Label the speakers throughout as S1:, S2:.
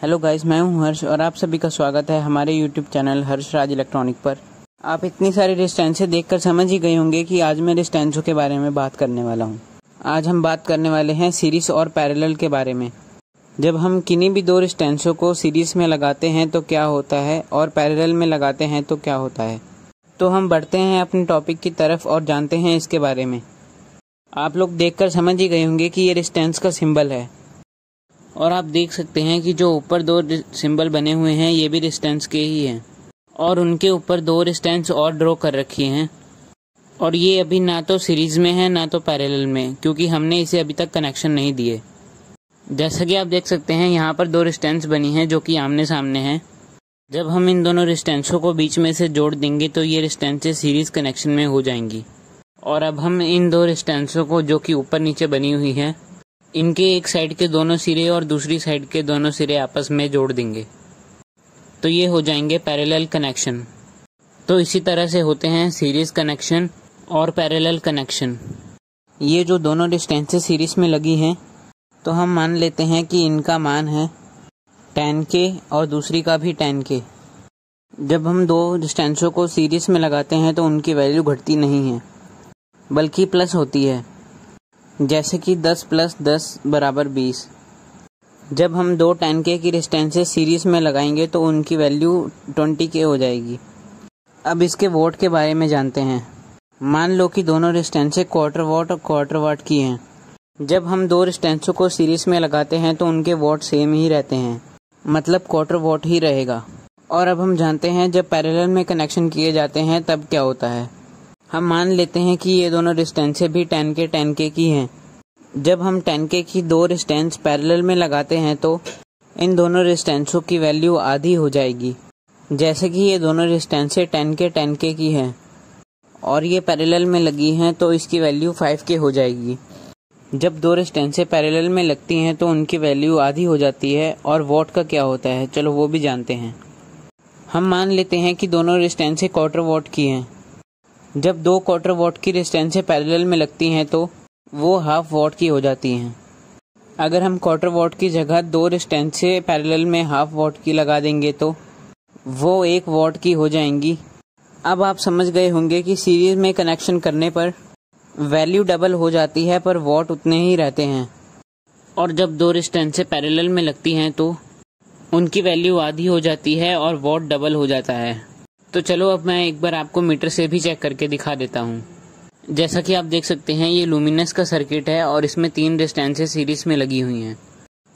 S1: Hello guys, मैं हूं हर्ष और आप सभी का स्वागत है हमारे यूट्यूब चैनल हर्ष राज इलेक्ट्रॉनिक पर। आप इतनी सारी डिस्टेंसें देखकर समझ ही गए होंगे कि आज मैं डिस्टेंसों के बारे में बात करने वाला हूं। आज हम बात करने वाले हैं सीरीज और पैरेलल के बारे में। जब हम किन्हीं भी दो डिस्टेंसों को सीरीज में लगाते हैं तो क्या होता है और पैरेलल में लगाते हैं तो क्या होता है। तो हम बढ़ते हैं अपने टॉपिक की तरफ और जानते हैं इसके बारे में। आप लोग देखकर समझ ही गए होंगे कि ये डिस्टेंस का सिंबल है और आप देख सकते हैं कि जो ऊपर दो सिंबल बने हुए हैं ये भी डिस्टेंस के ही हैं और उनके ऊपर दो डिस्टेंस और ड्रॉ कर रखी हैं और ये अभी ना तो सीरीज में है ना तो पैरेलल में, क्योंकि हमने इसे अभी तक कनेक्शन नहीं दिए। जैसा कि आप देख सकते हैं यहाँ पर दो डिस्टेंस बनी हैं जो कि आमने सामने हैं। जब हम इन दोनों डिस्टेंसों को बीच में से जोड़ देंगे तो ये डिस्टेंसेस सीरीज कनेक्शन में हो जाएंगी। और अब हम इन दो डिस्टेंसों को जो कि ऊपर नीचे बनी हुई हैं, इनके एक साइड के दोनों सिरे और दूसरी साइड के दोनों सिरे आपस में जोड़ देंगे तो ये हो जाएंगे पैरेलल कनेक्शन। तो इसी तरह से होते हैं सीरीज कनेक्शन और पैरेलल कनेक्शन। ये जो दोनों डिस्टेंसेस सीरीज में लगी हैं तो हम मान लेते हैं कि इनका मान है 10K और दूसरी का भी 10K। जब हम दो डिस्टेंसों को सीरीज में लगाते हैं तो उनकी वैल्यू घटती नहीं है बल्कि प्लस होती है, जैसे कि 10 + 10 = 20। जब हम दो 10K की डिस्टेंसेस सीरीज में लगाएंगे तो उनकी वैल्यू 20K हो जाएगी। अब इसके वोट के बारे में जानते हैं। मान लो कि दोनों डिस्टेंसें क्वार्टर वाट और क्वार्टर वाट की हैं। जब हम दो डिस्टेंसों को सीरीज में लगाते हैं तो उनके वोट सेम ही रहते हैं, मतलब क्वार्टर वाट ही रहेगा। और अब हम जानते हैं जब पैरेलल में कनेक्शन किए जाते हैं तब क्या होता है। हम मान लेते हैं कि ये दोनों डिस्टेंसें भी 10K की हैं। जब हम 10K की दो डिस्टेंस पैरेलल में लगाते हैं तो इन दोनों डिस्टेंसों की वैल्यू आधी हो जाएगी, जैसे कि ये दोनों डिस्टेंसें 10K की हैं और ये पैरेलल में लगी हैं तो इसकी वैल्यू 5K हो जाएगी। जब दो डिस्टेंसें पैरेलल में लगती हैं तो उनकी वैल्यू आधी हो जाती है। और वॉट का क्या होता है, चलो वो भी जानते हैं। हम मान लेते हैं कि दोनों डिस्टेंसें क्वार्टर वाट की हैं। जब दो क्वार्टर वाट की डिस्टेंसें पैरेलल में लगती हैं तो वो हाफ वाट की हो जाती हैं। अगर हम क्वार्टर वाट की जगह दो डिस्टेंसें पैरेलल में हाफ वाट की लगा देंगे तो वो 1 वाट की हो जाएंगी। अब आप समझ गए होंगे कि सीरीज में कनेक्शन करने पर वैल्यू डबल हो जाती है पर वाट उतने ही रहते हैं। और जब दो डिस्टेंसें पैरेलल में लगती हैं तो उनकी वैल्यू आधी हो जाती है और वाट डबल हो जाता है। तो चलो अब मैं एक बार आपको मीटर से भी चेक करके दिखा देता हूँ। जैसा कि आप देख सकते हैं ये लुमिनस का सर्किट है और इसमें 3 डिस्टेंसें सीरीज में लगी हुई हैं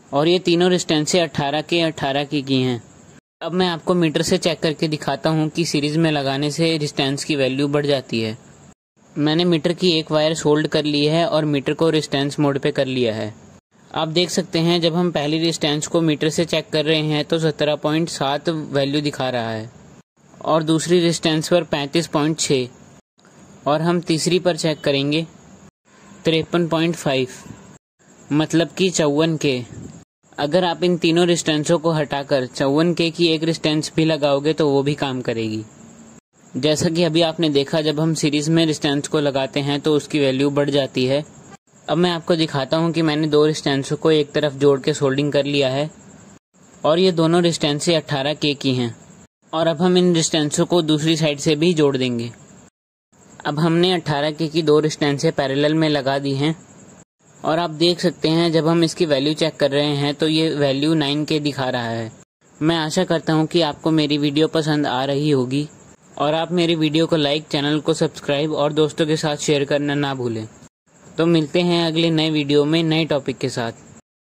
S1: और ये तीनों डिस्टेंसें 18K की हैं। अब मैं आपको मीटर से चेक करके दिखाता हूँ कि सीरीज में लगाने से डिस्टेंस की वैल्यू बढ़ जाती है। मैंने मीटर की एक वायर सोल्ड कर ली है और मीटर को डिस्टेंस मोड पे कर लिया है। आप देख सकते हैं जब हम पहली डिस्टेंस को मीटर से चेक कर रहे हैं तो 17.7 वैल्यू दिखा रहा है और दूसरी डिस्टेंस पर 35.6 और हम तीसरी पर चेक करेंगे 53.5, मतलब कि 54K। अगर आप इन तीनों डिस्टेंसों को हटाकर 54K की एक डिस्टेंस भी लगाओगे तो वो भी काम करेगी। जैसा कि अभी आपने देखा जब हम सीरीज में डिस्टेंस को लगाते हैं तो उसकी वैल्यू बढ़ जाती है। अब मैं आपको दिखाता हूँ कि मैंने दो डिस्टेंसों को एक तरफ जोड़ के सोल्डिंग कर लिया है और ये दोनों डिस्टेंसें 18K की हैं। और अब हम इन डिस्टेंसों को दूसरी साइड से भी जोड़ देंगे। अब हमने 18K की दो डिस्टेंसें पैरेलल में लगा दी हैं और आप देख सकते हैं जब हम इसकी वैल्यू चेक कर रहे हैं तो ये वैल्यू 9K दिखा रहा है। मैं आशा करता हूँ कि आपको मेरी वीडियो पसंद आ रही होगी और आप मेरी वीडियो को लाइक, चैनल को सब्सक्राइब और दोस्तों के साथ शेयर करना ना भूलें। तो मिलते हैं अगले नए वीडियो में नए टॉपिक के साथ।